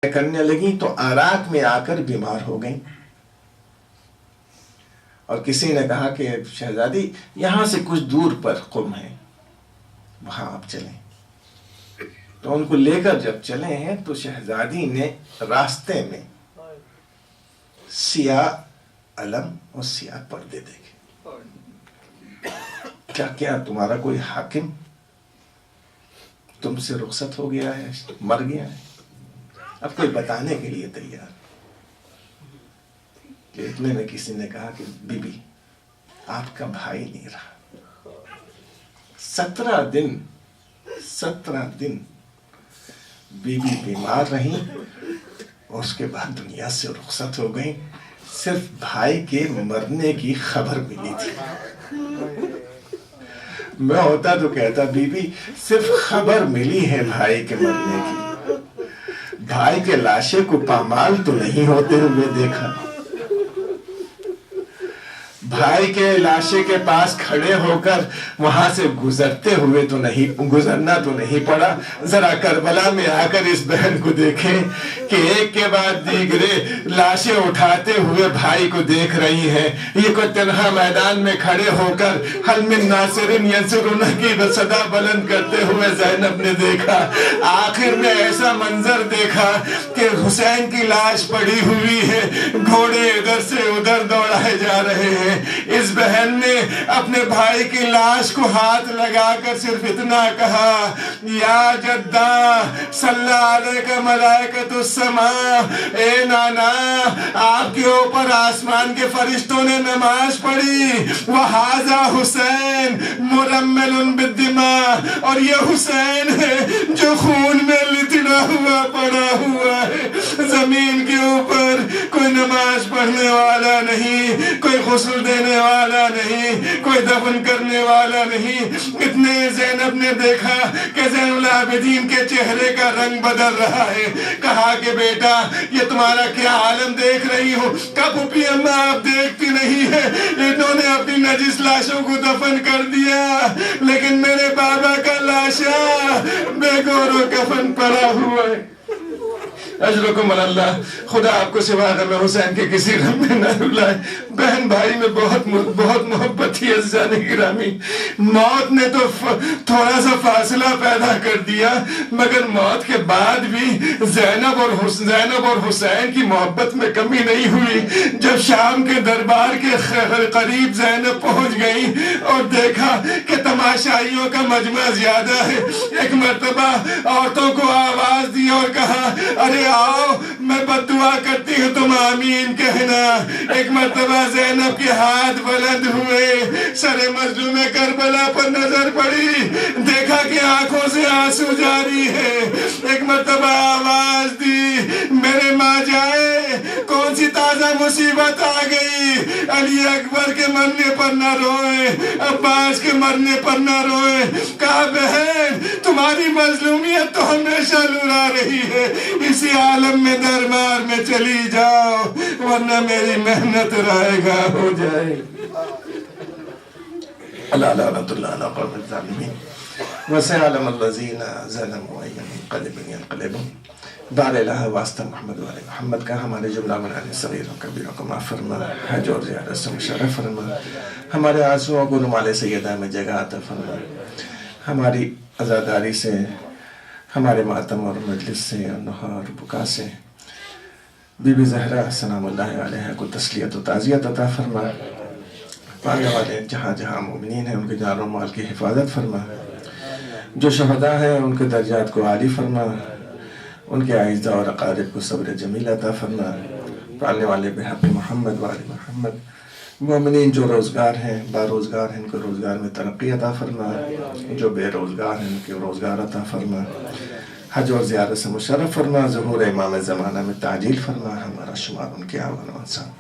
کرنے لگیں تو عراق میں آ کر بیمار ہو گئیں، اور کسی نے کہا کہ شہزادی یہاں سے کچھ دور پر قم ہے، وہاں آپ چلیں۔ تو ان کو لے کر جب چلے ہیں تو شہزادی نے راستے میں سیاہ علم اور سیاہ پردے دیکھے۔ کیا تمہارا کوئی حاکم تم سے رخصت ہو گیا ہے، مر گیا ہے؟ اب کوئی بتانے کے لیے تیار کہ اتنے میں کسی نے کہا کہ بی بی آپ کا بھائی نہیں رہا۔ 17 دن بی بی بیمار رہیں اور اس کے بعد دنیا سے رخصت ہو گئیں، صرف بھائی کے مرنے کی خبر ملی تھی۔ میں ہوتا تو کہتا بی بی صرف خبر ملی ہے بھائی کے مرنے کی، بھائی کے لاشے کو پامال تو نہیں ہوتے ہوئے دیکھا، بھائی کے لاشے کے پاس کھڑے ہو کر وہاں سے گزرنا تو نہیں پڑا۔ ذرا کربلا میں آ کر اس بہن کو دیکھیں کہ ایک کے بعد دیگرے لاشیں اٹھاتے ہوئے بھائی کو دیکھ رہی ہیں۔ یہ کوئی تنہا میدان میں کھڑے ہو کر حل من ناصر ینصرنا کی صدا بلند کرتے ہوئے زینب نے دیکھا۔ آخر میں ایسا منظر دیکھا کہ حسین کی لاش پڑی ہوئی ہے، گھوڑے ادھر سے ادھر دوڑائے جا رہے ہیں۔ اس بہن نے اپنے بھائی کی لاش کو ہاتھ لگا کر صرف اتنا کہا، یا جدہ صلی علیکہ ملائکۃ السماء، اے نانا آپ کے اوپر آسمان کے فرشتوں نے نماز پڑھی، وَهَذَا حسین مرمل بالدماء، اور یہ حسین ہے جو خون میں لتڑا ہوا پڑا ہوا ہے۔ زمین کے اوپر کوئی نماز پڑھنے والا نہیں، کوئی غسل دینے والا نہیں، کوئی دفن کرنے والا نہیں۔ اتنے زینب نے دیکھا کہ زین العابدین کے چہرے کا رنگ بدل رہا ہے، کہا کہ بیٹا یہ تمہارا کیا عالم دیکھ رہی ہو؟ کہا پھوپھی اماں آپ دیکھتی نہیں ہے، انہوں نے اپنی نجس لاشوں کو دفن کر دیا، لیکن میرے بابا کا لاشا بے گور و کفن پڑا ہوا ہے۔ اجرکم اللہ، خدا آپ کو سوا غم حسین کے کسی غم میں نہ رلائے۔ بہن بھائی میں بہت محبت تھی عزیزان گرامی۔ موت نے تو تھوڑا سا فاصلہ پیدا کر دیا، مگر موت کے بعد بھی زینب اور حسین کی محبت میں کمی نہیں ہوئی۔ جب شام کے دربار کے قریب زینب پہنچ گئی اور دیکھا کہ تماشائیوں کا مجمع زیادہ ہے، ایک مرتبہ عورتوں کو آواز دی اور کہا، ارے آؤ میں بد دعا کرتی ہوں تم آمین کہنا۔ ایک مرتبہ زینب کے ہاتھ بلند ہوئے، سر مظلوم کربلا پر نظر پڑی، دیکھا کہ آنکھوں سے آنسو جاری ہے۔ ایک مرتبہ آواز دی، میرے ماں جائے کون سی تازہ مصیبت آ گئی؟ علی اکبر کے مرنے پر نہ روئے، عباس کے مرنے پر نہ روئے۔ کہا بہن تمہاری مظلومیت تو ہمیشہ لڑا رہی ہے، اسی عالم میں دربار میں چلی جاؤ ورنہ میری محنت رائے گاہ ہو جائے۔ اللہ لعنت اللہ علی قوم الظالمین وسيعلم الذين ظلموا أي منقلب ينقلبون۔ بار الہ واسطہ محمد و آل محمد کا ہمارے جملہ منانے صغیروں کبیروں کو معاف فرما، حج اور زیارت سے مشرف فرما، ہمارے آنسوؤں کو رمال سیدہ میں جگہ عطا فرما، ہماری عزاداری سے، ہمارے ماتم اور مجلس سے اور نوحہ اور بکا سے بی بی زہرا سلام اللہ علیہ کو تسلیت و تعزیت عطا فرما، پانے والے جہاں جہاں مومنین ہیں ان کے جان و مال کی حفاظت فرما، جو شہداء ہیں ان کے درجات کو عالی فرما، ان کے اعزاء اور اقارب کو صبر جمیل عطا فرما، پالنے والے بحق محمد و آل محمد، مومنین جو روزگار ہیں باروزگار ہیں ان کو روزگار میں ترقی عطا فرما، جو بے روزگار ہیں ان کے روزگار عطا فرما، حج اور زیارت سے مشرف فرما، ظہور امام زمانہ میں تعجیل فرما، ہمارا شمار ان کے آوان و انسان